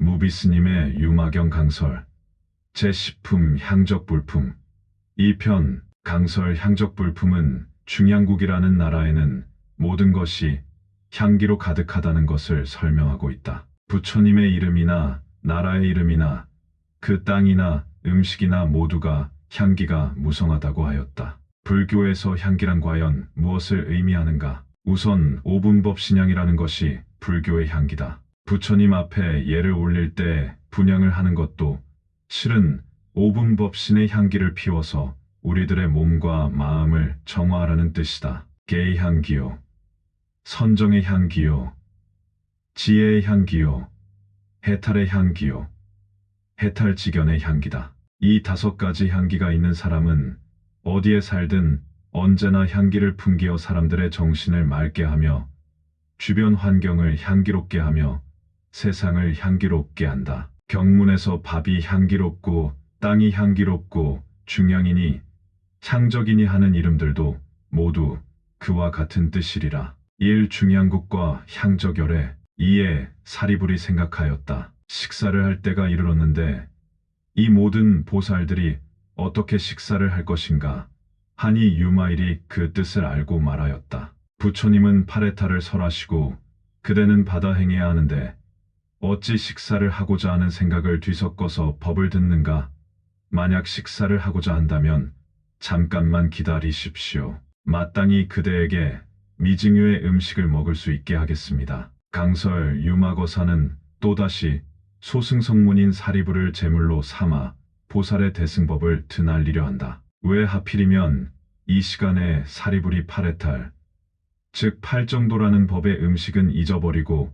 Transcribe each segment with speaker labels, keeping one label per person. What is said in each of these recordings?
Speaker 1: 무비스님의 유마경 강설 제10품 향적불품 2편 강설 향적불품은 중양국이라는 나라에는 모든 것이 향기로 가득하다는 것을 설명하고 있다. 부처님의 이름이나 나라의 이름이나 그 땅이나 음식이나 모두가 향기가 무성하다고 하였다. 불교에서 향기란 과연 무엇을 의미하는가? 우선 오분법신향이라는 것이 불교의 향기다. 부처님 앞에 예를 올릴 때 분향을 하는 것도 실은 오분법신의 향기를 피워서 우리들의 몸과 마음을 정화하라는 뜻이다. 개의 향기요, 선정의 향기요, 지혜의 향기요, 해탈의 향기요, 해탈지견의 향기다. 이 5가지 향기가 있는 사람은 어디에 살든 언제나 향기를 풍기어 사람들의 정신을 맑게 하며 주변 환경을 향기롭게 하며 세상을 향기롭게 한다. 경문에서 밥이 향기롭고 땅이 향기롭고 중양이니 향적이니 하는 이름들도 모두 그와 같은 뜻이리라. 1. 중양국과 향적열애. 이에 사리불이 생각하였다. 식사를 할 때가 이르렀는데 이 모든 보살들이 어떻게 식사를 할 것인가 하니 유마일이 그 뜻을 알고 말하였다. 부처님은 파레타를 설하시고 그대는 받아 행해야 하는데 어찌 식사를 하고자 하는 생각을 뒤섞어서 법을 듣는가? 만약 식사를 하고자 한다면 잠깐만 기다리십시오. 마땅히 그대에게 미증유의 음식을 먹을 수 있게 하겠습니다. 강설 유마거사는 또다시 소승성문인 사리불을 제물로 삼아 보살의 대승법을 드날리려 한다. 왜 하필이면 이 시간에 사리불이 파레탈, 즉 팔정도라는 법의 음식은 잊어버리고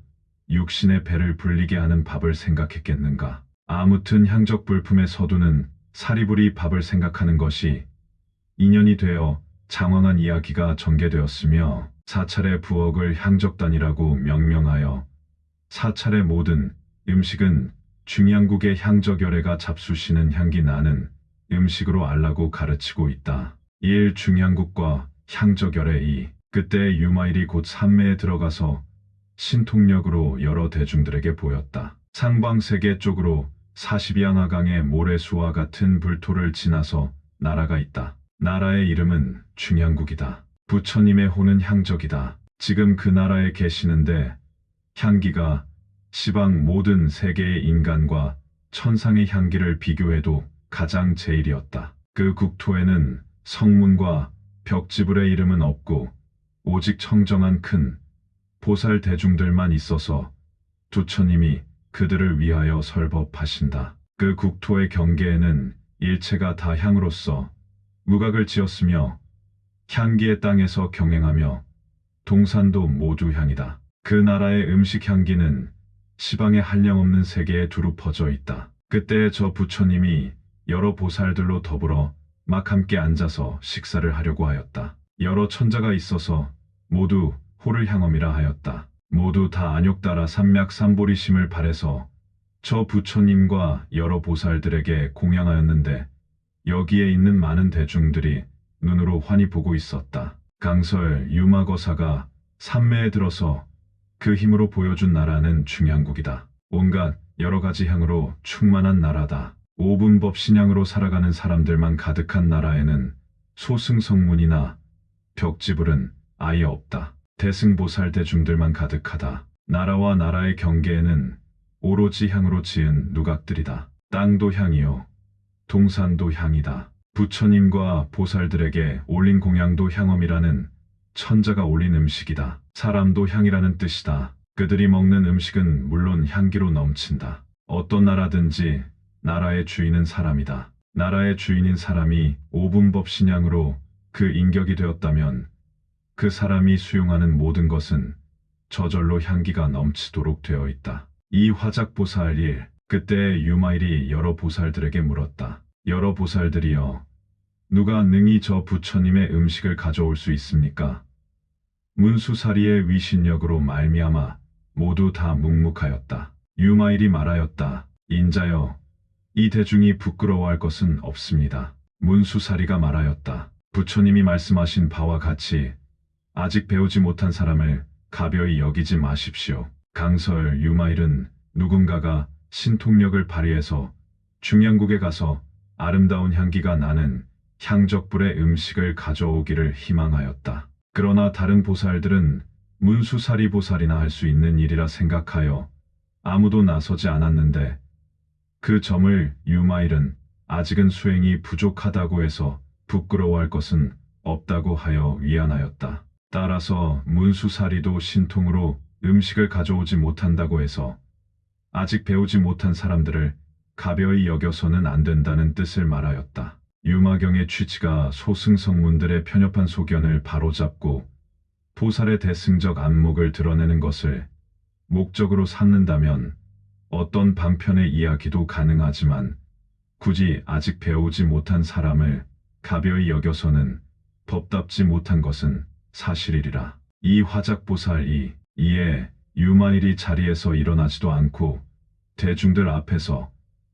Speaker 1: 육신의 배를 불리게 하는 밥을 생각했겠는가? 아무튼 향적불품의 서두는 사리불이 밥을 생각하는 것이 인연이 되어 장황한 이야기가 전개되었으며 사찰의 부엌을 향적단이라고 명명하여 사찰의 모든 음식은 중양국의 향적열애가 잡수시는 향기 나는 음식으로 알라고 가르치고 있다. 1. 중양국과 향적열애. 2. 그때 유마일이 곧 산매에 들어가서 신통력으로 여러 대중들에게 보였다. 상방세계 쪽으로 42양하강의 모래수와 같은 불토를 지나서 나라가 있다. 나라의 이름은 중양국이다. 부처님의 호는 향적이다. 지금 그 나라에 계시는데 향기가 시방 모든 세계의 인간과 천상의 향기를 비교해도 가장 제일이었다. 그 국토에는 성문과 벽지불의 이름은 없고 오직 청정한 큰 보살 대중들만 있어서 부처님이 그들을 위하여 설법하신다. 그 국토의 경계에는 일체가 다 향으로서 무각을 지었으며 향기의 땅에서 경행하며 동산도 모두 향이다. 그 나라의 음식 향기는 시방에 한량없는 세계에 두루 퍼져 있다. 그때 저 부처님이 여러 보살들로 더불어 막 함께 앉아서 식사를 하려고 하였다. 여러 천자가 있어서 모두 호를 향엄이라 하였다. 모두 다 안욕따라 삼맥삼보리심을 발해서 저 부처님과 여러 보살들에게 공양하였는데 여기에 있는 많은 대중들이 눈으로 환히 보고 있었다. 강설 유마거사가 산매에 들어서 그 힘으로 보여준 나라는 중양국이다. 온갖 여러 가지 향으로 충만한 나라다. 오분법신향으로 살아가는 사람들만 가득한 나라에는 소승성문이나 벽지불은 아예 없다. 대승보살 대중들만 가득하다. 나라와 나라의 경계에는 오로지 향으로 지은 누각들이다. 땅도 향이요, 동산도 향이다. 부처님과 보살들에게 올린 공양도 향엄이라는 천자가 올린 음식이다. 사람도 향이라는 뜻이다. 그들이 먹는 음식은 물론 향기로 넘친다. 어떤 나라든지 나라의 주인은 사람이다. 나라의 주인인 사람이 오분법신향으로 그 인격이 되었다면 그 사람이 수용하는 모든 것은 저절로 향기가 넘치도록 되어 있다. 이 화작보살 1. 그때 유마일이 여러 보살들에게 물었다. 여러 보살들이여, 누가 능히 저 부처님의 음식을 가져올 수 있습니까? 문수사리의 위신력으로 말미암아 모두 다 묵묵하였다. 유마일이 말하였다. 인자여, 이 대중이 부끄러워할 것은 없습니다. 문수사리가 말하였다. 부처님이 말씀하신 바와 같이 아직 배우지 못한 사람을 가벼이 여기지 마십시오. 강설 유마일은 누군가가 신통력을 발휘해서 중량국에 가서 아름다운 향기가 나는 향적불의 음식을 가져오기를 희망하였다. 그러나 다른 보살들은 문수사리 보살이나 할 수 있는 일이라 생각하여 아무도 나서지 않았는데 그 점을 유마일은 아직은 수행이 부족하다고 해서 부끄러워할 것은 없다고 하여 위안하였다. 따라서 문수사리도 신통으로 음식을 가져오지 못한다고 해서 아직 배우지 못한 사람들을 가벼이 여겨서는 안 된다는 뜻을 말하였다. 유마경의 취지가 소승성문들의 편협한 소견을 바로잡고 보살의 대승적 안목을 드러내는 것을 목적으로 삼는다면 어떤 방편의 이야기도 가능하지만 굳이 아직 배우지 못한 사람을 가벼이 여겨서는 법답지 못한 것은 사실이리라. 이 화작보살이 이에 유마일이 자리에서 일어나지도 않고 대중들 앞에서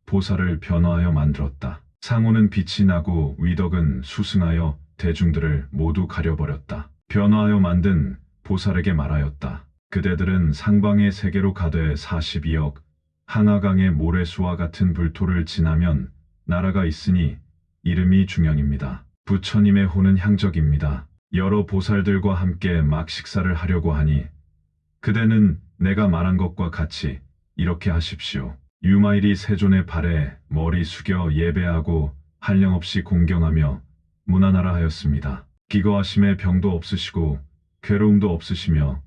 Speaker 1: 보살을 변화하여 만들었다. 상호는 빛이 나고 위덕은 수승하여 대중들을 모두 가려버렸다. 변화하여 만든 보살에게 말하였다. 그대들은 상방의 세계로 가되 42억 항하강의 모래수와 같은 불토를 지나면 나라가 있으니 이름이 중양입니다. 부처님의 호는 향적입니다. 여러 보살들과 함께 막 식사를 하려고 하니 그대는 내가 말한 것과 같이 이렇게 하십시오. 유마일이 세존의 발에 머리 숙여 예배하고 한량없이 공경하며 무난하라 하였습니다. 기거하심에 병도 없으시고 괴로움도 없으시며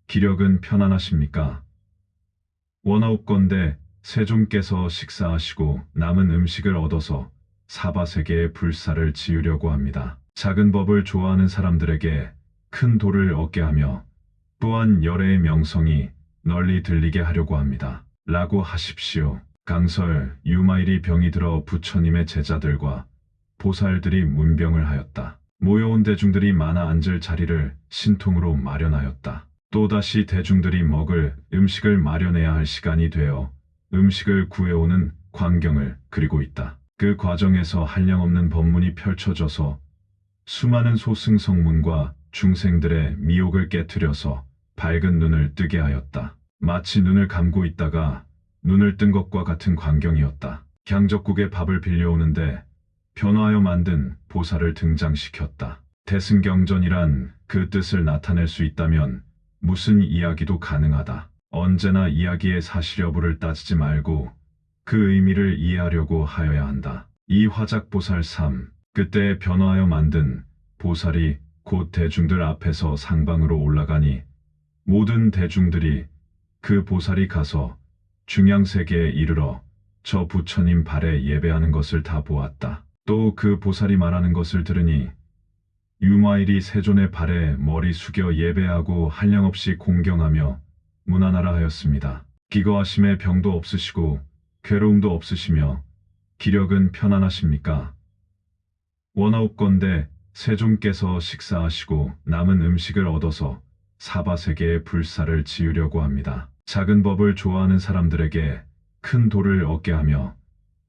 Speaker 1: 기력은 편안하십니까? 원하옵건대 세존께서 식사하시고 남은 음식을 얻어서 사바세계의 불사를 지으려고 합니다. 작은 법을 좋아하는 사람들에게 큰 도를 얻게 하며 또한 열애의 명성이 널리 들리게 하려고 합니다. 라고 하십시오. 강설 유마일이 병이 들어 부처님의 제자들과 보살들이 문병을 하였다. 모여온 대중들이 많아 앉을 자리를 신통으로 마련하였다. 또다시 대중들이 먹을 음식을 마련해야 할 시간이 되어 음식을 구해오는 광경을 그리고 있다. 그 과정에서 한량없는 법문이 펼쳐져서 수많은 소승성문과 중생들의 미혹을 깨트려서 밝은 눈을 뜨게 하였다. 마치 눈을 감고 있다가 눈을 뜬 것과 같은 광경이었다. 향적국에 밥을 빌려오는데 변화하여 만든 보살을 등장시켰다. 대승경전이란 그 뜻을 나타낼 수 있다면 무슨 이야기도 가능하다. 언제나 이야기의 사실 여부를 따지지 말고 그 의미를 이해하려고 하여야 한다. 이 화작보살 3. 그때 변화하여 만든 보살이 곧 대중들 앞에서 상방으로 올라가니 모든 대중들이 그 보살이 가서 중양세계에 이르러 저 부처님 발에 예배하는 것을 다 보았다. 또 그 보살이 말하는 것을 들으니 유마일이 세존의 발에 머리 숙여 예배하고 한량없이 공경하며 무난하라 하였습니다. 기거하심에 병도 없으시고 괴로움도 없으시며 기력은 편안하십니까? 원하옵건대 세존께서 식사하시고 남은 음식을 얻어서 사바세계의 불사를 지으려고 합니다. 작은 법을 좋아하는 사람들에게 큰 도를 얻게 하며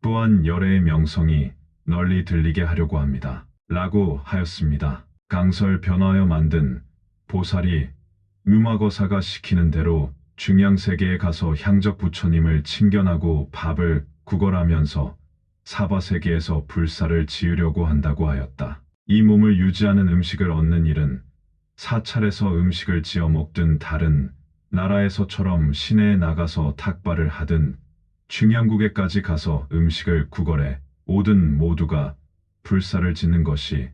Speaker 1: 또한 열애의 명성이 널리 들리게 하려고 합니다. 라고 하였습니다. 강설 변화하여 만든 보살이 유마거사가 시키는 대로 중양세계에 가서 향적 부처님을 친견하고 밥을 구걸하면서 사바세계에서 불사를 지으려고 한다고 하였다. 이 몸을 유지하는 음식을 얻는 일은 사찰에서 음식을 지어 먹든 다른 나라에서처럼 시내에 나가서 탁발을 하든 중양국에까지 가서 음식을 구걸해 오든 모두가 불사를 짓는 것이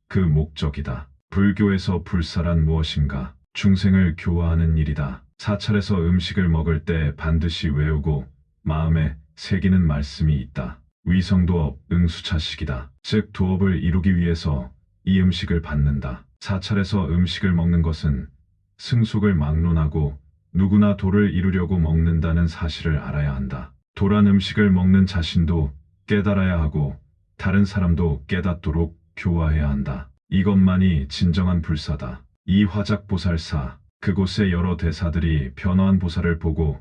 Speaker 1: 그 목적이다. 불교에서 불사란 무엇인가? 중생을 교화하는 일이다. 사찰에서 음식을 먹을 때 반드시 외우고 마음에 새기는 말씀이 있다. 위성도업 응수차식이다. 즉 도업을 이루기 위해서 이 음식을 받는다. 사찰에서 음식을 먹는 것은 승속을 막론하고 누구나 도를 이루려고 먹는다는 사실을 알아야 한다. 도란 음식을 먹는 자신도 깨달아야 하고 다른 사람도 깨닫도록 교화해야 한다. 이것만이 진정한 불사다. 이 화작보살사 그곳의 여러 대사들이 변화한 보살을 보고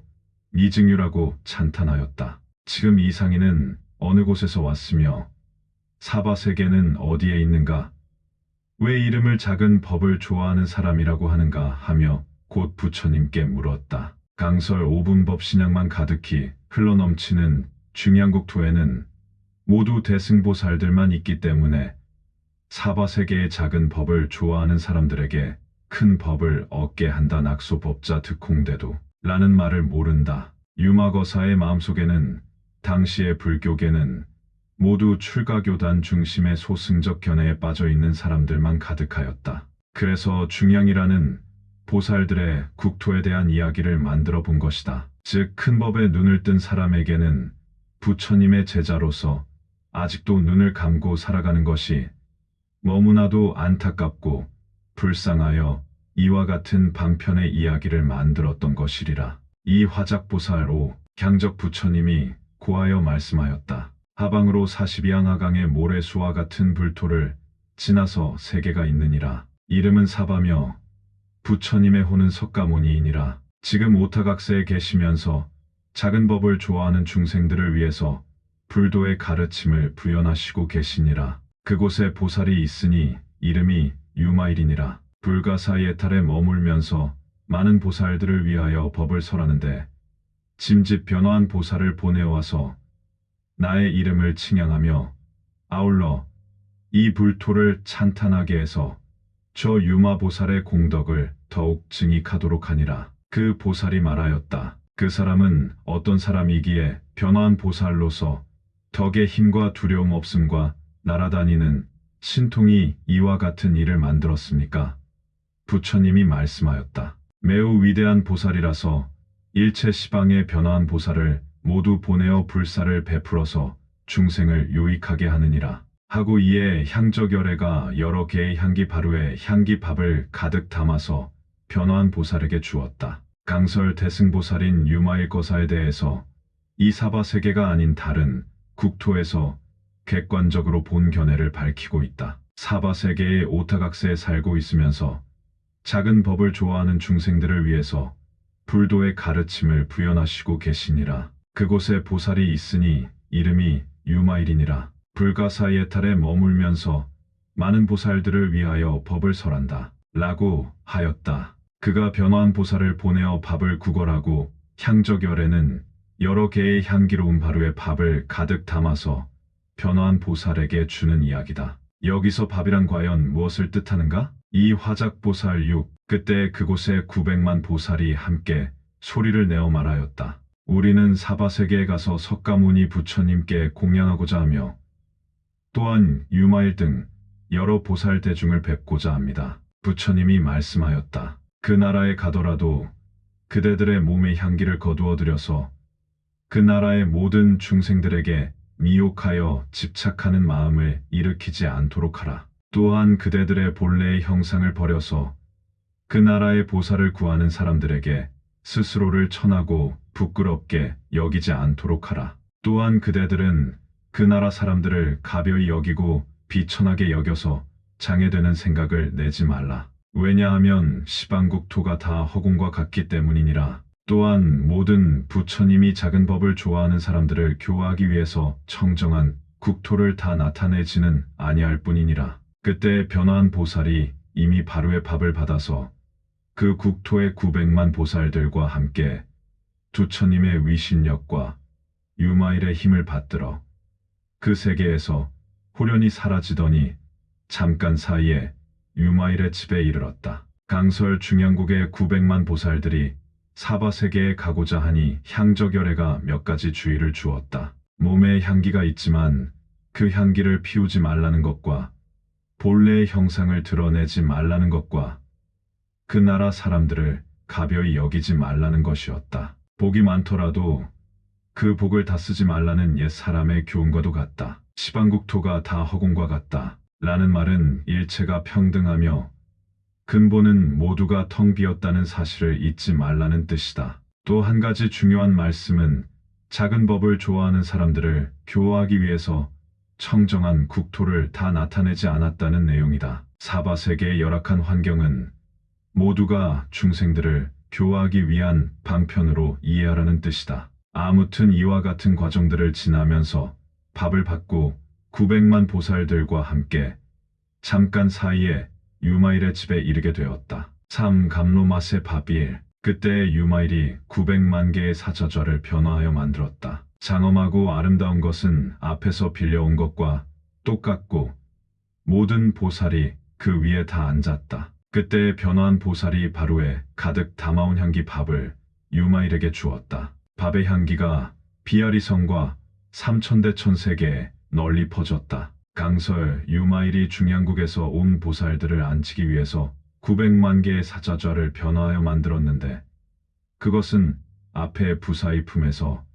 Speaker 1: 미증유라고 찬탄하였다. 지금 이 상인은 어느 곳에서 왔으며 사바세계는 어디에 있는가? 왜 이름을 작은 법을 좋아하는 사람이라고 하는가 하며 곧 부처님께 물었다. 강설 5분법 신앙만 가득히 흘러넘치는 중양국토에는 모두 대승보살들만 있기 때문에 사바세계의 작은 법을 좋아하는 사람들에게 큰 법을 얻게 한다. 낙소법자 득홍대도 라는 말을 모른다. 유마거사의 마음속에는 당시의 불교계는 모두 출가교단 중심의 소승적 견해에 빠져있는 사람들만 가득하였다. 그래서 중양이라는 보살들의 국토에 대한 이야기를 만들어 본 것이다. 즉 큰 법에 눈을 뜬 사람에게는 부처님의 제자로서 아직도 눈을 감고 살아가는 것이 너무나도 안타깝고 불쌍하여 이와 같은 방편의 이야기를 만들었던 것이리라. 이 화작보살 향적 부처님이 고하여 말씀하였다. 하방으로 42항 하강의 모래수와 같은 불토를 지나서 세계가 있느니라. 이름은 사바며 부처님의 호는 석가모니이니라. 지금 오타각세에 계시면서 작은 법을 좋아하는 중생들을 위해서 불도의 가르침을 부연하시고 계시니라. 그곳에 보살이 있으니 이름이 유마일이니라. 불가사의탈에 머물면서 많은 보살들을 위하여 법을 설하는데 짐짓 변화한 보살을 보내와서 나의 이름을 칭양하며 아울러 이 불토를 찬탄하게 해서 저 유마보살의 공덕을 더욱 증익하도록 하니라. 그 보살이 말하였다. 그 사람은 어떤 사람이기에 변화한 보살로서 덕의 힘과 두려움 없음과 날아다니는 신통이 이와 같은 일을 만들었습니까? 부처님이 말씀하였다. 매우 위대한 보살이라서 일체 시방에 변화한 보살을 모두 보내어 불사를 베풀어서 중생을 유익하게 하느니라. 하고 이에 향적열애가 여러 개의 향기 바루에 향기밥을 가득 담아서 변화한 보살에게 주었다. 강설 대승보살인 유마일거사에 대해서 이 사바세계가 아닌 다른 국토에서 객관적으로 본 견해를 밝히고 있다. 사바세계의 오타각세에 살고 있으면서 작은 법을 좋아하는 중생들을 위해서 불도의 가르침을 부연하시고 계시니라. 그곳에 보살이 있으니 이름이 유마일이니라. 불가사의탈에 머물면서 많은 보살들을 위하여 법을 설한다. 라고 하였다. 그가 변화한 보살을 보내어 밥을 구걸하고 향적열에는 여러 개의 향기로운 바루에 밥을 가득 담아서 변화한 보살에게 주는 이야기다. 여기서 밥이란 과연 무엇을 뜻하는가? 이 화작보살 6. 그때 그곳에 900만 보살이 함께 소리를 내어 말하였다. 우리는 사바세계에 가서 석가모니 부처님께 공양하고자 하며 또한 유마일 등 여러 보살 대중을 뵙고자 합니다. 부처님이 말씀하였다. 그 나라에 가더라도 그대들의 몸의 향기를 거두어들여서 그 나라의 모든 중생들에게 미혹하여 집착하는 마음을 일으키지 않도록 하라. 또한 그대들의 본래의 형상을 버려서 그 나라의 보살을 구하는 사람들에게 스스로를 천하고 부끄럽게 여기지 않도록 하라. 또한 그대들은 그 나라 사람들을 가벼이 여기고 비천하게 여겨서 장애되는 생각을 내지 말라. 왜냐하면 시방국토가 다 허공과 같기 때문이니라. 또한 모든 부처님이 작은 법을 좋아하는 사람들을 교화하기 위해서 청정한 국토를 다 나타내지는 아니할 뿐이니라. 그때 변화한 보살이 이미 바루의 밥을 받아서 그 국토의 900만 보살들과 함께 부처님의 위신력과 유마일의 힘을 받들어 그 세계에서 호련히 사라지더니 잠깐 사이에 유마일의 집에 이르렀다. 강설 중양국의 900만 보살들이 사바세계에 가고자 하니 향적열애가 몇 가지 주의를 주었다. 몸에 향기가 있지만 그 향기를 피우지 말라는 것과 본래의 형상을 드러내지 말라는 것과 그 나라 사람들을 가벼이 여기지 말라는 것이었다. 복이 많더라도 그 복을 다 쓰지 말라는 옛 사람의 교훈과도 같다. 시방국토가 다 허공과 같다. 라는 말은 일체가 평등하며 근본은 모두가 텅 비었다는 사실을 잊지 말라는 뜻이다. 또 한 가지 중요한 말씀은 작은 법을 좋아하는 사람들을 교화하기 위해서 청정한 국토를 다 나타내지 않았다는 내용이다. 사바세계의 열악한 환경은 모두가 중생들을 교화하기 위한 방편으로 이해하라는 뜻이다. 아무튼 이와 같은 과정들을 지나면서 밥을 받고 900만 보살들과 함께 잠깐 사이에 유마일의 집에 이르게 되었다. 3. 감로마세 바빌. 그때 유마일이 900만 개의 사자좌를 변화하여 만들었다. 장엄하고 아름다운 것은 앞에서 빌려온 것과 똑같고 모든 보살이 그 위에 다 앉았다. 그때 변화한 보살이 바로에 가득 담아온 향기 밥을 유마일에게 주었다. 밥의 향기가 비아리성과 삼천대천세계에 널리 퍼졌다. 강설 유마일이 중양국에서 온 보살들을 앉히기 위해서 900만 개의 사자좌를 변화하여 만들었는데 그것은 앞에 부사의 품에서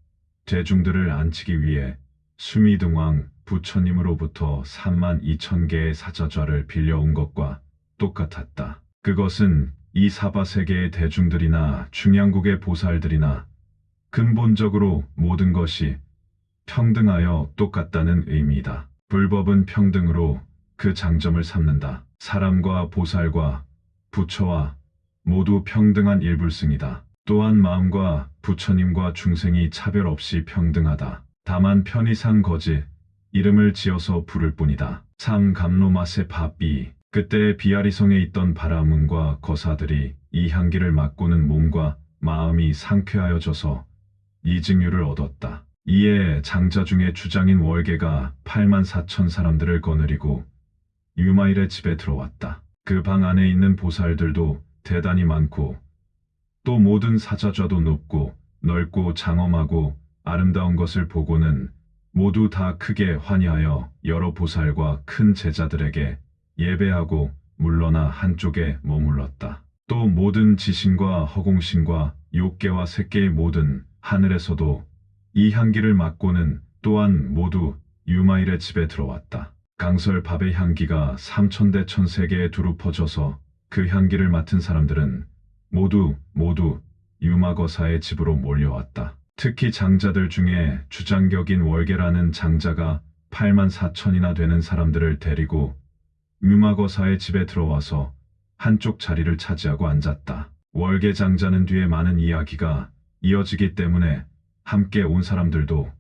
Speaker 1: 대중들을 앉히기 위해 수미등왕 부처님으로부터 3만 2천 개의 사자좌를 빌려온 것과 똑같았다. 그것은 이 사바세계의 대중들이나 중양국의 보살들이나 근본적으로 모든 것이 평등하여 똑같다는 의미이다. 불법은 평등으로 그 장점을 삼는다. 사람과 보살과 부처와 모두 평등한 일불승이다. 또한 마음과 부처님과 중생이 차별 없이 평등하다. 다만 편의상 거짓 이름을 지어서 부를 뿐이다. 삼감로마세 바비 그때 비아리성에 있던 바라문과 거사들이 이 향기를 맡고는 몸과 마음이 상쾌하여져서 이증유를 얻었다. 이에 장자 중에 주장인 월계가 8만 4천 사람들을 거느리고 유마일의 집에 들어왔다. 그 방 안에 있는 보살들도 대단히 많고 또 모든 사자좌도 높고 넓고 장엄하고 아름다운 것을 보고는 모두 다 크게 환희하여 여러 보살과 큰 제자들에게 예배하고 물러나 한쪽에 머물렀다. 또 모든 지신과 허공신과 욕계와 색계의 모든 하늘에서도 이 향기를 맡고는 또한 모두 유마일의 집에 들어왔다. 강설 밥의 향기가 삼천대 천세계에 두루 퍼져서 그 향기를 맡은 사람들은 모두 유마거사의 집으로 몰려왔다. 특히 장자들 중에 주장격인 월계라는 장자가 8만 4천이나 되는 사람들을 데리고 유마거사의 집에 들어와서 한쪽 자리를 차지하고 앉았다. 월계 장자는 뒤에 많은 이야기가 이어지기 때문에 함께 온 사람들도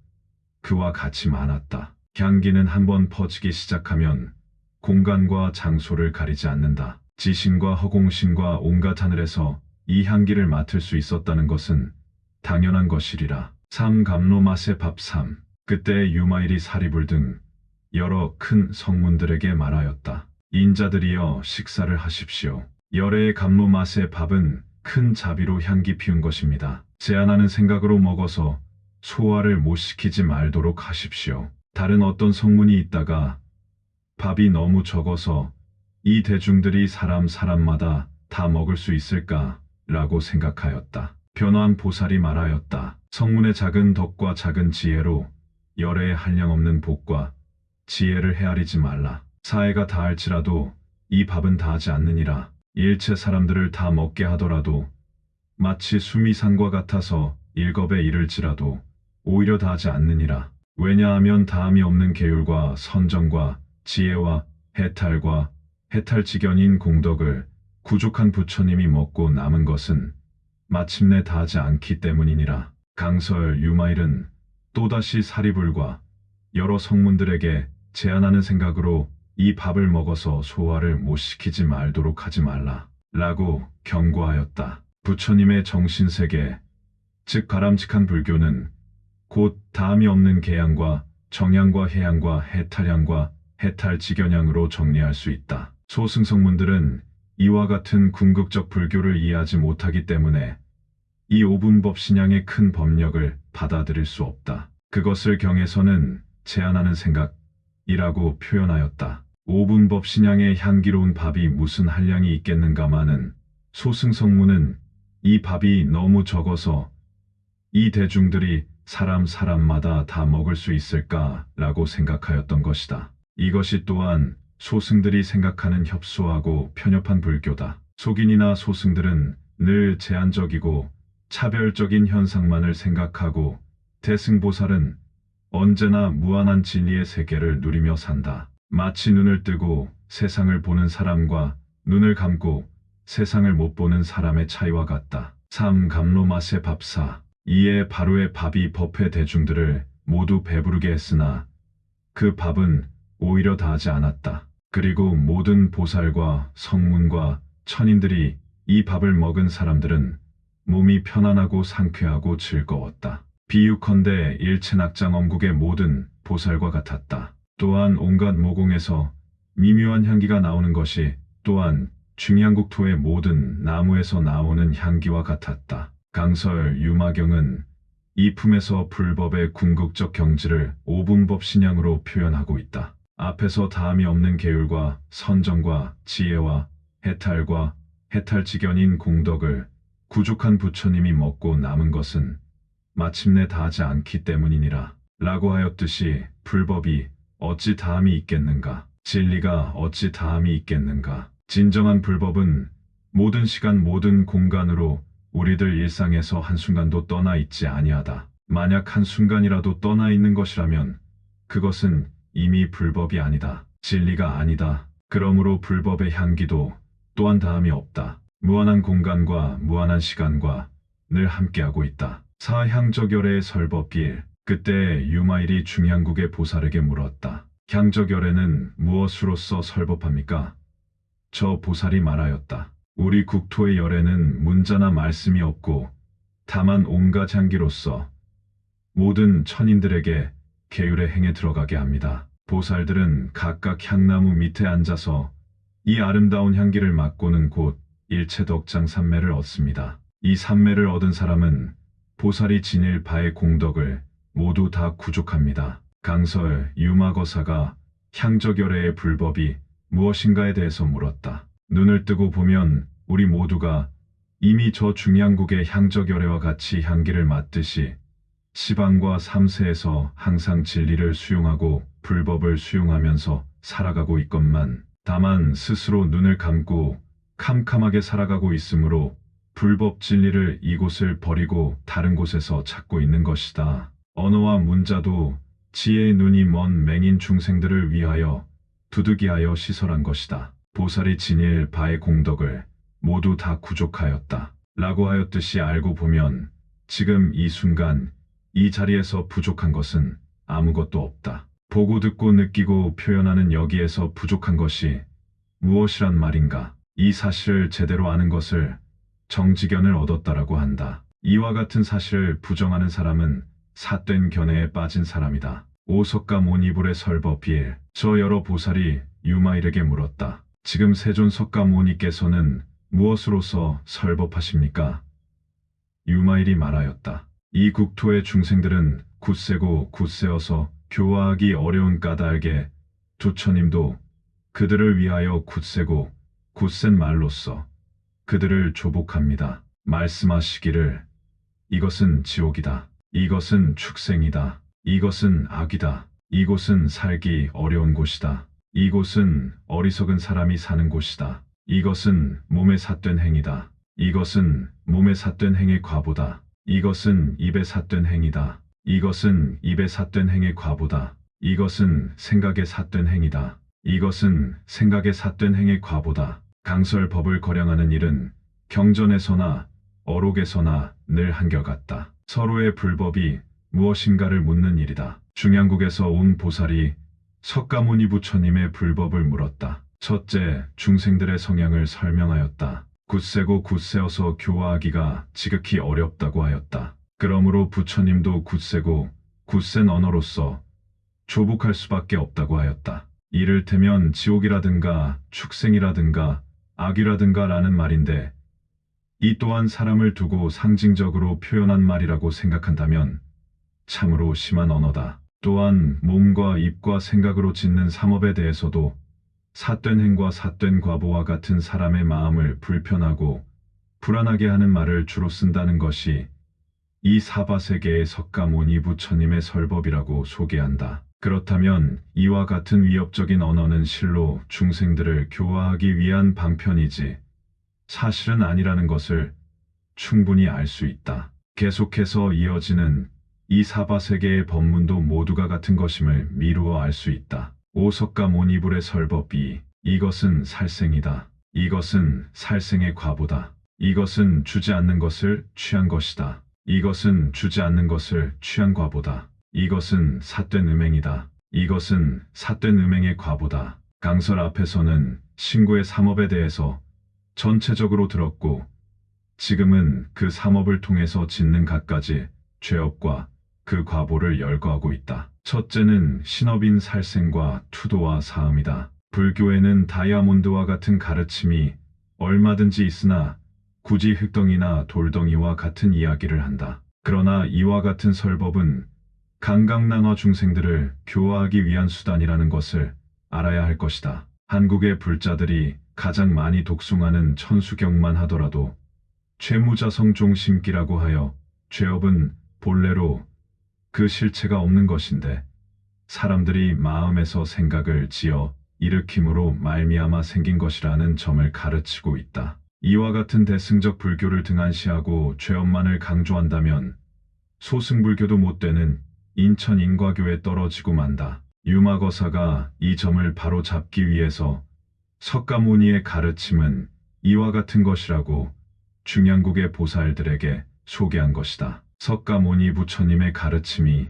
Speaker 1: 그와 같이 많았다. 향기는 한번 퍼지기 시작하면 공간과 장소를 가리지 않는다. 지신과 허공신과 온갖 하늘에서 이 향기를 맡을 수 있었다는 것은 당연한 것이리라. 삼감로마세 밥삼 그때 유마일이 사리불 등 여러 큰 성문들에게 말하였다. 인자들이여 식사를 하십시오. 열의 감로마세 밥은 큰 자비로 향기 피운 것입니다. 제안하는 생각으로 먹어서 소화를 못 시키지 말도록 하십시오. 다른 어떤 성문이 있다가 밥이 너무 적어서 이 대중들이 사람마다 다 먹을 수 있을까? 라고 생각하였다. 변화한 보살이 말하였다. 성문의 작은 덕과 작은 지혜로 열애의 한량없는 복과 지혜를 헤아리지 말라. 사해가 다할지라도 이 밥은 다하지 않느니라. 일체 사람들을 다 먹게 하더라도 마치 수미산과 같아서 일겁에 이를지라도 오히려 다하지 않느니라. 왜냐하면 다함이 없는 계율과 선정과 지혜와 해탈과 해탈지견인 공덕을 구족한 부처님이 먹고 남은 것은 마침내 다하지 않기 때문이니라. 강설 유마일은 또다시 사리불과 여러 성문들에게 제안하는 생각으로 이 밥을 먹어서 소화를 못 시키지 말도록 하지 말라 라고 경고하였다. 부처님의 정신세계 즉 바람직한 불교는 곧 다함이 없는 계양과 정양과 해양과 해탈양과 해탈지견양으로 정리할 수 있다. 소승성문들은 이와 같은 궁극적 불교를 이해하지 못하기 때문에 이 오분법 신양의 큰 법력을 받아들일 수 없다. 그것을 경에서는 제안하는 생각이라고 표현하였다. 오분법 신양의 향기로운 밥이 무슨 한량이 있겠는가마는 소승성문은 이 밥이 너무 적어서 이 대중들이 사람마다 다 먹을 수 있을까라고 생각하였던 것이다. 이것이 또한 소승들이 생각하는 협소하고 편협한 불교다. 속인이나 소승들은 늘 제한적이고 차별적인 현상만을 생각하고 대승보살은 언제나 무한한 진리의 세계를 누리며 산다. 마치 눈을 뜨고 세상을 보는 사람과 눈을 감고 세상을 못 보는 사람의 차이와 같다. 삼감로마세 밥사 이에 바로의 밥이 법회 대중들을 모두 배부르게 했으나 그 밥은 오히려 다하지 않았다. 그리고 모든 보살과 성문과 천인들이 이 밥을 먹은 사람들은 몸이 편안하고 상쾌하고 즐거웠다. 비유컨대 일체낙장 엄국의 모든 보살과 같았다. 또한 온갖 모공에서 미묘한 향기가 나오는 것이 또한 중양국토의 모든 나무에서 나오는 향기와 같았다. 강설 유마경은 이 품에서 불법의 궁극적 경지를 오분법 신양으로 표현하고 있다. 앞에서 다함이 없는 계율과 선정과 지혜와 해탈과 해탈지견인 공덕을 구족한 부처님이 먹고 남은 것은 마침내 다하지 않기 때문이니라. 라고 하였듯이 불법이 어찌 다함이 있겠는가? 진리가 어찌 다함이 있겠는가? 진정한 불법은 모든 시간 모든 공간으로 우리들 일상에서 한순간도 떠나 있지 아니하다. 만약 한순간이라도 떠나 있는 것이라면 그것은 이미 불법이 아니다. 진리가 아니다. 그러므로 불법의 향기도 또한 다함이 없다. 무한한 공간과 무한한 시간과 늘 함께하고 있다. 사향적열의 설법길. 그때 유마일이 중향국의 보살에게 물었다. 향적열애는 무엇으로서 설법합니까? 저 보살이 말하였다. 우리 국토의 열애는 문자나 말씀이 없고 다만 온갖 향기로서 모든 천인들에게 계율의 행에 들어가게 합니다. 보살들은 각각 향나무 밑에 앉아서 이 아름다운 향기를 맡고는 곧 일체덕장 삼매를 얻습니다. 이 삼매를 얻은 사람은 보살이 지닐 바의 공덕을 모두 다 구족합니다. 강설 유마거사가 향적열애의 불법이 무엇인가에 대해서 물었다. 눈을 뜨고 보면 우리 모두가 이미 저 중양국의 향적열애와 같이 향기를 맡듯이 시방과 삼세에서 항상 진리를 수용하고 불법을 수용하면서 살아가고 있건만 다만 스스로 눈을 감고 캄캄하게 살아가고 있으므로 불법 진리를 이곳을 버리고 다른 곳에서 찾고 있는 것이다. 언어와 문자도 지혜의 눈이 먼 맹인 중생들을 위하여 두둑이하여 시설한 것이다. 보살이 지닐 바의 공덕을 모두 다 구족하였다. 라고 하였듯이 알고 보면 지금 이 순간 이 자리에서 부족한 것은 아무것도 없다. 보고 듣고 느끼고 표현하는 여기에서 부족한 것이 무엇이란 말인가? 이 사실을 제대로 아는 것을 정지견을 얻었다라고 한다. 이와 같은 사실을 부정하는 사람은 삿된 견해에 빠진 사람이다. 오석가모니불의 설법일. 저 여러 보살이 유마일에게 물었다. 지금 세존 석가모니께서는 무엇으로서 설법하십니까? 유마일이 말하였다. 이 국토의 중생들은 굳세고 굳세어서 교화하기 어려운 까닭에 부처님도 그들을 위하여 굳세고 굳센 말로써 그들을 조복합니다. 말씀하시기를 이것은 지옥이다. 이것은 축생이다. 이것은 악이다. 이곳은 살기 어려운 곳이다. 이곳은 어리석은 사람이 사는 곳이다. 이것은 몸에 삿된 행이다. 이것은 몸에 삿된 행의 과보다. 이것은 입에 삿된 행이다. 이것은 입에 삿된 행의 과보다. 이것은 생각에 삿된 행이다. 이것은 생각에 삿된 행의 과보다. 강설법을 거량하는 일은 경전에서나 어록에서나 늘 한결같다. 서로의 불법이 무엇인가를 묻는 일이다. 중양국에서 온 보살이 석가모니 부처님의 불법을 물었다. 첫째, 중생들의 성향을 설명하였다. 굳세고 굳세어서 교화하기가 지극히 어렵다고 하였다. 그러므로 부처님도 굳세고 굳센 언어로서 조복할 수밖에 없다고 하였다. 이를테면 지옥이라든가 축생이라든가 악이라든가 라는 말인데 이 또한 사람을 두고 상징적으로 표현한 말이라고 생각한다면 참으로 심한 언어다. 또한 몸과 입과 생각으로 짓는 삼업에 대해서도 삿된 행과 삿된 과보와 같은 사람의 마음을 불편하고 불안하게 하는 말을 주로 쓴다는 것이 이 사바세계의 석가모니 부처님의 설법이라고 소개한다. 그렇다면 이와 같은 위협적인 언어는 실로 중생들을 교화하기 위한 방편이지 사실은 아니라는 것을 충분히 알 수 있다. 계속해서 이어지는 이 사바세계의 법문도 모두가 같은 것임을 미루어 알 수 있다. 오석가모니불의 설법이 이것은 살생이다. 이것은 살생의 과보다. 이것은 주지 않는 것을 취한 것이다. 이것은 주지 않는 것을 취한 과보다. 이것은 삿된 음행이다. 이것은 삿된 음행의 과보다. 강설 앞에서는 신구의 삼업에 대해서 전체적으로 들었고 지금은 그 삼업을 통해서 짓는 갖가지 죄업과 그 과보를 열거하고 있다. 첫째는 신업인 살생과 투도와 사음이다. 불교에는 다이아몬드와 같은 가르침이 얼마든지 있으나 굳이 흙덩이나 돌덩이와 같은 이야기를 한다. 그러나 이와 같은 설법은 강강난화 중생들을 교화하기 위한 수단이라는 것을 알아야 할 것이다. 한국의 불자들이 가장 많이 독송하는 천수경만 하더라도 죄무자성 종심기라고 하여 죄업은 본래로 그 실체가 없는 것인데 사람들이 마음에서 생각을 지어 일으킴으로 말미암아 생긴 것이라는 점을 가르치고 있다. 이와 같은 대승적 불교를 등한시하고 죄업만을 강조한다면 소승불교도 못되는 인천 인과교에 떨어지고 만다. 유마거사가 이 점을 바로 잡기 위해서 석가모니의 가르침은 이와 같은 것이라고 중양국의 보살들에게 소개한 것이다. 석가모니 부처님의 가르침이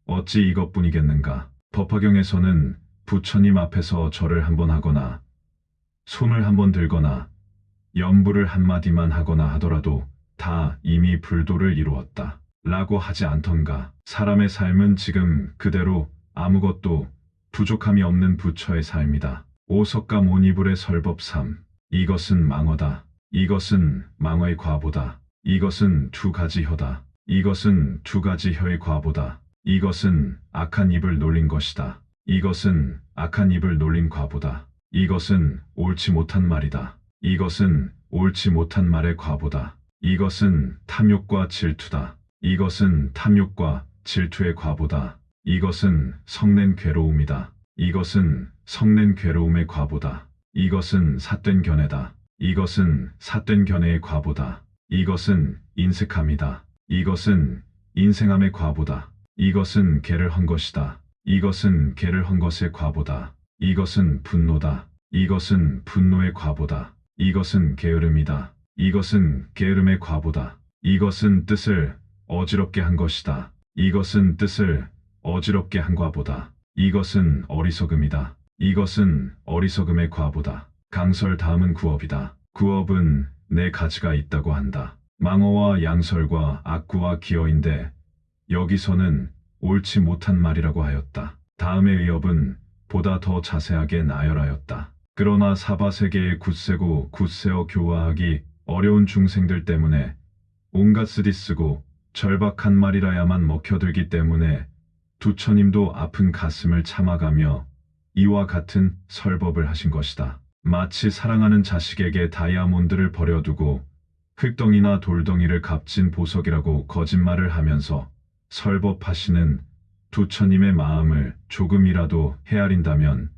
Speaker 1: 어찌 이것뿐이겠는가. 법화경에서는 부처님 앞에서 절을 한번 하거나 손을 한번 들거나 염불을 한마디만 하거나 하더라도 다 이미 불도를 이루었다. 라고 하지 않던가. 사람의 삶은 지금 그대로 아무것도 부족함이 없는 부처의 삶이다. 오석가모니불의 설법 3. 이것은 망어다. 이것은 망어의 과보다. 이것은 두 가지 혀다. 이것은 두 가지 혀의 과보다. 이것은 악한 입을 놀린 것이다. 이것은 악한 입을 놀린 과보다. 이것은 옳지 못한 말이다. 이것은 옳지 못한 말의 과보다. 이것은 탐욕과 질투다. 이것은 탐욕과 질투의 과보다. 이것은 성낸 괴로움이다. 이것은 성낸 괴로움의 과보다. 이것은 삿된 견해다. 이것은 삿된 견해의 과보다. 이것은 인색함이다. 이것은 인생함의 과보다. 이것은 개를 한 것이다. 이것은 개를 한 것의 과보다. 이것은 분노다. 이것은 분노의 과보다. 이것은 게으름이다. 이것은 게으름의 과보다. 이것은 뜻을 어지럽게 한 것이다. 이것은 뜻을 어지럽게 한 과보다. 이것은 어리석음이다. 이것은 어리석음의 과보다. 강설 다음은 구업이다. 구업은 네 가지가 있다고 한다. 망어와 양설과 악구와 기어인데 여기서는 옳지 못한 말이라고 하였다. 다음의 의업은 보다 더 자세하게 나열하였다. 그러나 사바세계의 굳세고 굳세어 교화하기 어려운 중생들 때문에 온갖 쓰디쓰고 절박한 말이라야만 먹혀들기 때문에 두처님도 아픈 가슴을 참아가며 이와 같은 설법을 하신 것이다. 마치 사랑하는 자식에게 다이아몬드를 버려두고 흙덩이나 돌덩이를 값진 보석이라고 거짓말을 하면서 설법하시는 두처님의 마음을 조금이라도 헤아린다면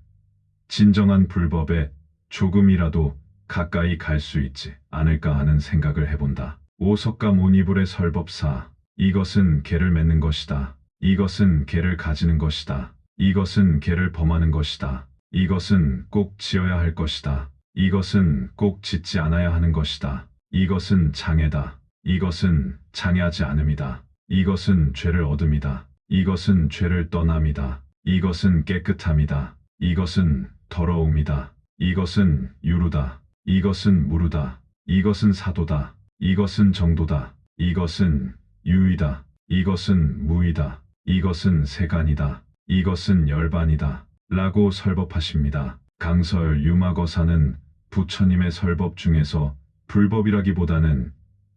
Speaker 1: 진정한 불법에 조금이라도 가까이 갈 수 있지 않을까 하는 생각을 해본다. 오석가모니불의 설법사. 이것은 개를 맺는 것이다. 이것은 개를 가지는 것이다. 이것은 개를 범하는 것이다. 이것은 꼭 지어야 할 것이다. 이것은 꼭 짓지 않아야 하는 것이다. 이것은 장애다. 이것은 장애하지 않음이다. 이것은 죄를 얻음이다. 이것은 죄를 떠남이다. 이것은 깨끗함이다. 이것은 더러움이다. 이것은 유루다. 이것은 무루다. 이것은 사도다. 이것은 정도다. 이것은 유의다. 이것은 무의다. 이것은 세간이다. 이것은 열반이다. 라고 설법하십니다. 강설 유마거사는 부처님의 설법 중에서 불법이라기보다는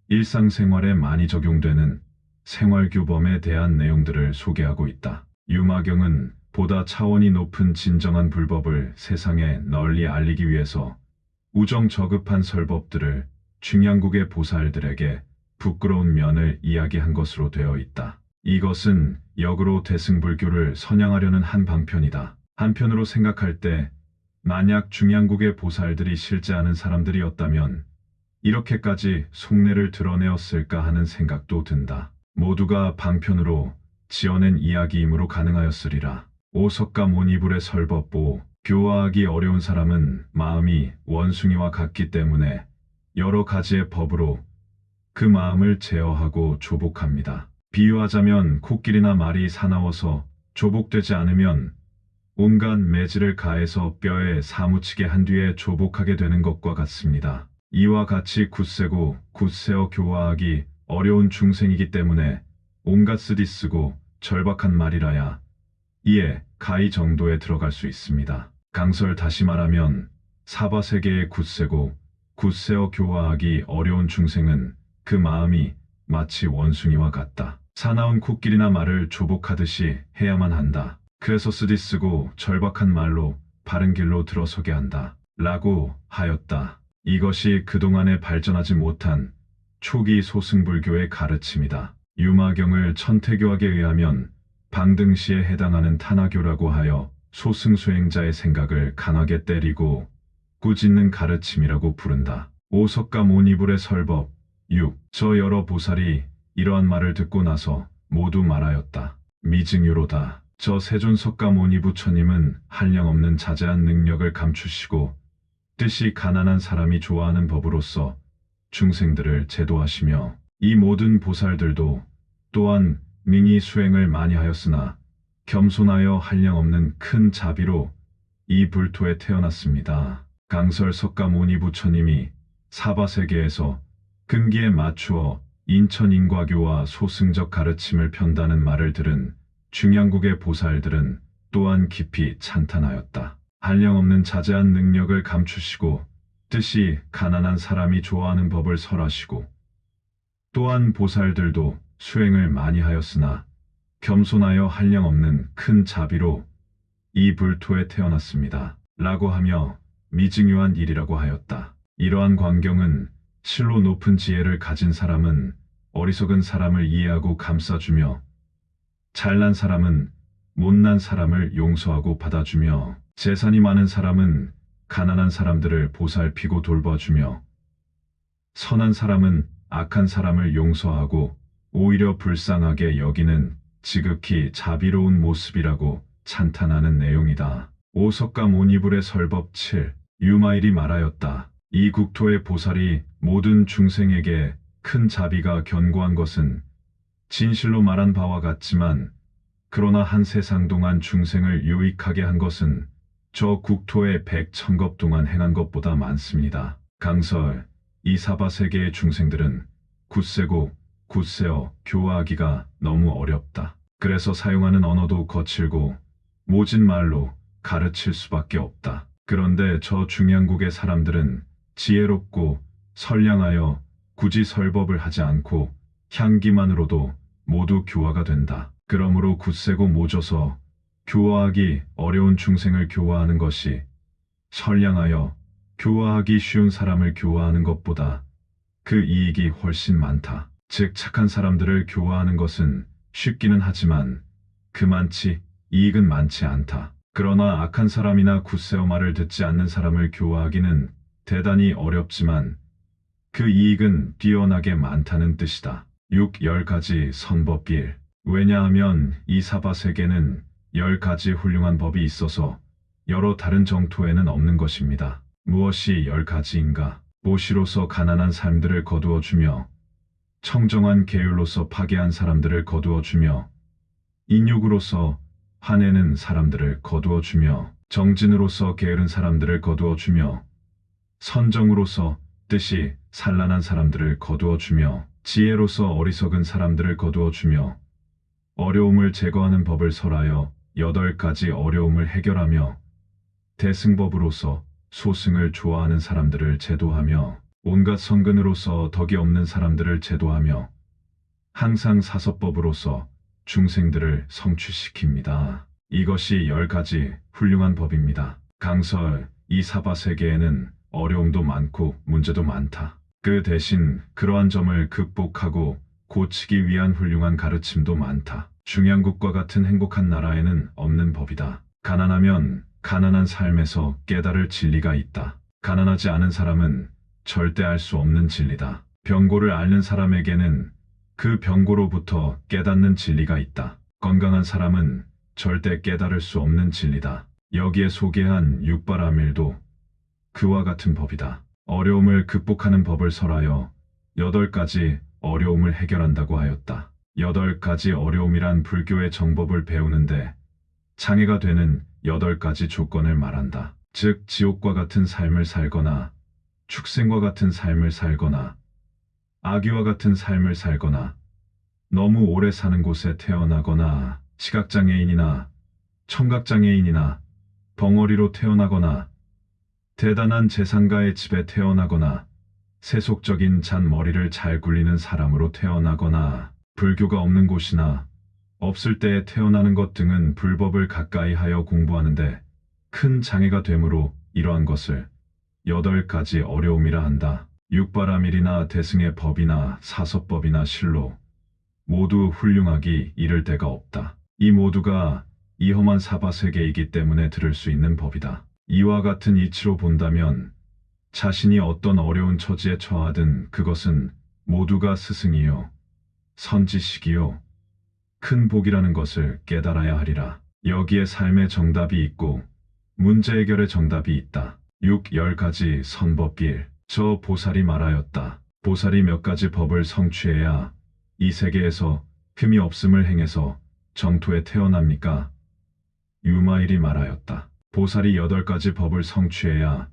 Speaker 1: 일상생활에 많이 적용되는 생활규범에 대한 내용들을 소개하고 있다. 유마경은 보다 차원이 높은 진정한 불법을 세상에 널리 알리기 위해서 우정저급한 설법들을 중양국의 보살들에게 부끄러운 면을 이야기한 것으로 되어 있다. 이것은 역으로 대승불교를 선양하려는 한 방편이다. 한편으로 생각할 때 만약 중양국의 보살들이 실제 아는 사람들이었다면 이렇게까지 속내를 드러내었을까 하는 생각도 든다. 모두가 방편으로 지어낸 이야기이므로 가능하였으리라. 오석가모니불의 설법보. 교화하기 어려운 사람은 마음이 원숭이와 같기 때문에 여러 가지의 법으로 그 마음을 제어하고 조복합니다. 비유하자면 코끼리나 말이 사나워서 조복되지 않으면 온갖 매질을 가해서 뼈에 사무치게 한 뒤에 조복하게 되는 것과 같습니다. 이와 같이 굳세고 굳세어 교화하기 어려운 중생이기 때문에 온갖 쓰디쓰고 절박한 말이라야 이에 가히 정도에 들어갈 수 있습니다. 강설 다시 말하면 사바세계의 굳세고 굳세어 교화하기 어려운 중생은 그 마음이 마치 원숭이와 같다. 사나운 코끼리나 말을 조복하듯이 해야만 한다. 그래서 쓰디쓰고 절박한 말로 바른 길로 들어서게 한다. 라고 하였다. 이것이 그동안에 발전하지 못한 초기 소승불교의 가르침이다. 유마경을 천태교학에 의하면 방등시에 해당하는 탄화교라고 하여 소승수행자의 생각을 강하게 때리고 꾸짖는 가르침이라고 부른다. 오석가모니불의 설법 6. 저 여러 보살이 이러한 말을 듣고 나서 모두 말하였다. 미증유로다. 저 세존석가모니 부처님은 한량없는 자제한 능력을 감추시고 뜻이 가난한 사람이 좋아하는 법으로서 중생들을 제도하시며 이 모든 보살들도 또한 능히 수행을 많이 하였으나 겸손하여 한량없는 큰 자비로 이 불토에 태어났습니다. 강설 석가모니 부처님이 사바세계에서 근기에 맞추어 인천인과교와 소승적 가르침을 편다는 말을 들은 중양국의 보살들은 또한 깊이 찬탄하였다. 한량없는 자제한 능력을 감추시고 뜻이 가난한 사람이 좋아하는 법을 설하시고 또한 보살들도 수행을 많이 하였으나 겸손하여 한량없는 큰 자비로 이 불토에 태어났습니다. 라고 하며 미증유한 일이라고 하였다. 이러한 광경은 실로 높은 지혜를 가진 사람은 어리석은 사람을 이해하고 감싸주며 잘난 사람은 못난 사람을 용서하고 받아주며 재산이 많은 사람은 가난한 사람들을 보살피고 돌봐주며 선한 사람은 악한 사람을 용서하고 오히려 불쌍하게 여기는 지극히 자비로운 모습이라고 찬탄하는 내용이다. 오석가모니불의 설법 7. 유마일이 말하였다. 이 국토의 보살이 모든 중생에게 큰 자비가 견고한 것은 진실로 말한 바와 같지만 그러나 한 세상 동안 중생을 유익하게 한 것은 저 국토의 100,000겁 동안 행한 것보다 많습니다. 강설, 이 사바세계의 중생들은 굳세고 굳세어 교화하기가 너무 어렵다. 그래서 사용하는 언어도 거칠고 모진 말로 가르칠 수밖에 없다. 그런데 저 중양국의 사람들은 지혜롭고 선량하여 굳이 설법을 하지 않고 향기만으로도 모두 교화가 된다. 그러므로 굳세고 모져서 교화하기 어려운 중생을 교화하는 것이 선량하여 교화하기 쉬운 사람을 교화하는 것보다 그 이익이 훨씬 많다. 즉 착한 사람들을 교화하는 것은 쉽기는 하지만 그만치 이익은 많지 않다. 그러나 악한 사람이나 굳세어 말을 듣지 않는 사람을 교화하기는 대단히 어렵지만 그 이익은 뛰어나게 많다는 뜻이다. 6. 10가지 선법 1. 왜냐하면 이 사바세계는 10가지 훌륭한 법이 있어서 여러 다른 정토에는 없는 것입니다. 무엇이 10가지인가? 보시로서 가난한 삶들을 거두어 주며 청정한 계율로서 파괴한 사람들을 거두어 주며 인욕으로서 화내는 사람들을 거두어 주며 정진으로서 게으른 사람들을 거두어 주며 선정으로서 뜻이 산란한 사람들을 거두어 주며 지혜로서 어리석은 사람들을 거두어 주며 어려움을 제거하는 법을 설하여 8가지 어려움을 해결하며 대승법으로서 소승을 좋아하는 사람들을 제도하며 온갖 성근으로서 덕이 없는 사람들을 제도하며 항상 사서법으로서 중생들을 성취시킵니다. 이것이 10가지 훌륭한 법입니다. 강설, 이 사바세계에는 어려움도 많고 문제도 많다. 그 대신 그러한 점을 극복하고 고치기 위한 훌륭한 가르침도 많다. 중양국과 같은 행복한 나라에는 없는 법이다. 가난하면 가난한 삶에서 깨달을 진리가 있다. 가난하지 않은 사람은 절대 알 수 없는 진리다. 병고를 앓는 사람에게는 그 병고로부터 깨닫는 진리가 있다. 건강한 사람은 절대 깨달을 수 없는 진리다. 여기에 소개한 육바라밀도 그와 같은 법이다. 어려움을 극복하는 법을 설하여 8가지 어려움을 해결한다고 하였다. 8가지 어려움이란 불교의 정법을 배우는데 장애가 되는 8가지 조건을 말한다. 즉 지옥과 같은 삶을 살거나 축생과 같은 삶을 살거나 아기와 같은 삶을 살거나 너무 오래 사는 곳에 태어나거나 시각장애인이나 청각장애인이나 벙어리로 태어나거나 대단한 재산가의 집에 태어나거나 세속적인 잔머리를 잘 굴리는 사람으로 태어나거나 불교가 없는 곳이나 없을 때에 태어나는 것 등은 불법을 가까이 하여 공부하는데 큰 장애가 되므로 이러한 것을 8가지 어려움이라 한다. 육바라밀이나 대승의 법이나 사서법이나 실로 모두 훌륭하기 이를 데가 없다. 이 모두가 이 험한 사바세계이기 때문에 들을 수 있는 법이다. 이와 같은 이치로 본다면 자신이 어떤 어려운 처지에 처하든 그것은 모두가 스승이요 선지식이요 큰 복이라는 것을 깨달아야 하리라. 여기에 삶의 정답이 있고 문제 해결의 정답이 있다. 10가지 선법길. 저 보살이 말하였다. 보살이 몇 가지 법을 성취해야 이 세계에서 흠이 없음을 행해서 정토에 태어납니까? 유마일이 말하였다. 보살이 8가지 법을 성취해야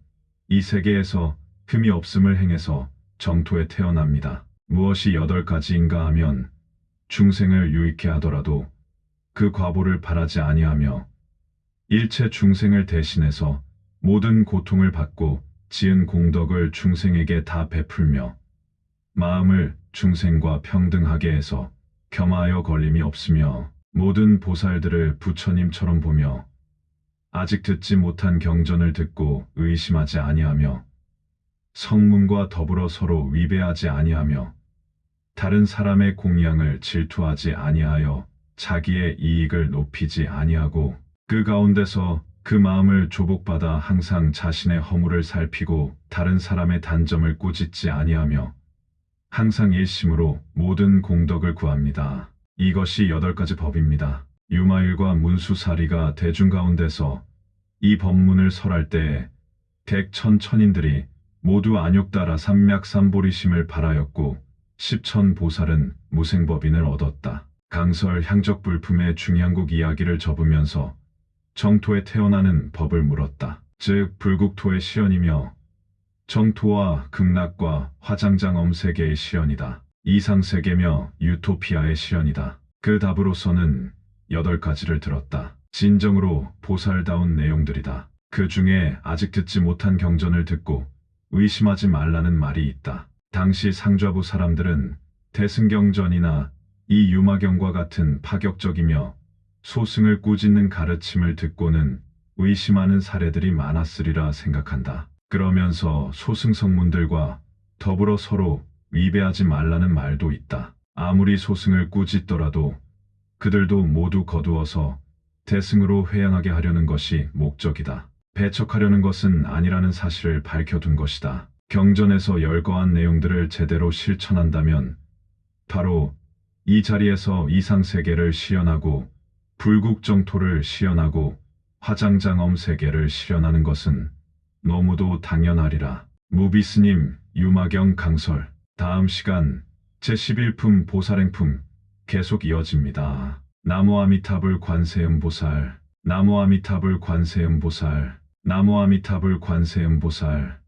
Speaker 1: 이 세계에서 흠이 없음을 행해서 정토에 태어납니다. 무엇이 8가지인가 하면 중생을 유익해 하더라도 그 과보를 바라지 아니하며 일체 중생을 대신해서 모든 고통을 받고 지은 공덕을 중생에게 다 베풀며 마음을 중생과 평등하게 해서 겸하여 걸림이 없으며 모든 보살들을 부처님처럼 보며 아직 듣지 못한 경전을 듣고 의심하지 아니하며 성문과 더불어 서로 위배하지 아니하며 다른 사람의 공양을 질투하지 아니하여 자기의 이익을 높이지 아니하고 그 가운데서 그 마음을 조복받아 항상 자신의 허물을 살피고 다른 사람의 단점을 꾸짖지 아니하며 항상 일심으로 모든 공덕을 구합니다. 이것이 8가지 법입니다. 유마일과 문수사리가 대중 가운데서 이 법문을 설할 때에 백천천인들이 모두 안욕따라 삼맥삼보리심을 바라였고 10천 보살은 무생법인을 얻었다. 강설 향적불품의 중향국 이야기를 접으면서 정토에 태어나는 법을 물었다. 즉 불국토의 시연이며 정토와 극락과 화장장엄 세계의 시연이다. 이상세계며 유토피아의 시연이다. 그 답으로서는 8가지를 들었다. 진정으로 보살다운 내용들이다. 그 중에 아직 듣지 못한 경전을 듣고 의심하지 말라는 말이 있다. 당시 상좌부 사람들은 대승경전이나 이 유마경과 같은 파격적이며 소승을 꾸짖는 가르침을 듣고는 의심하는 사례들이 많았으리라 생각한다. 그러면서 소승성문들과 더불어 서로 위배하지 말라는 말도 있다. 아무리 소승을 꾸짖더라도 그들도 모두 거두어서 대승으로 회양하게 하려는 것이 목적이다. 배척하려는 것은 아니라는 사실을 밝혀둔 것이다. 경전에서 열거한 내용들을 제대로 실천한다면 바로 이 자리에서 이상세계를 시연하고 불국정토를 시연하고 화장장엄 세계를 실현하는 것은 너무도 당연하리라. 무비스님 유마경 강설. 다음 시간 제11품 보살행품 계속 이어집니다. 나무 아미타불 관세음보살. 나무 아미타불 관세음보살. 나무 아미타불 관세음보살.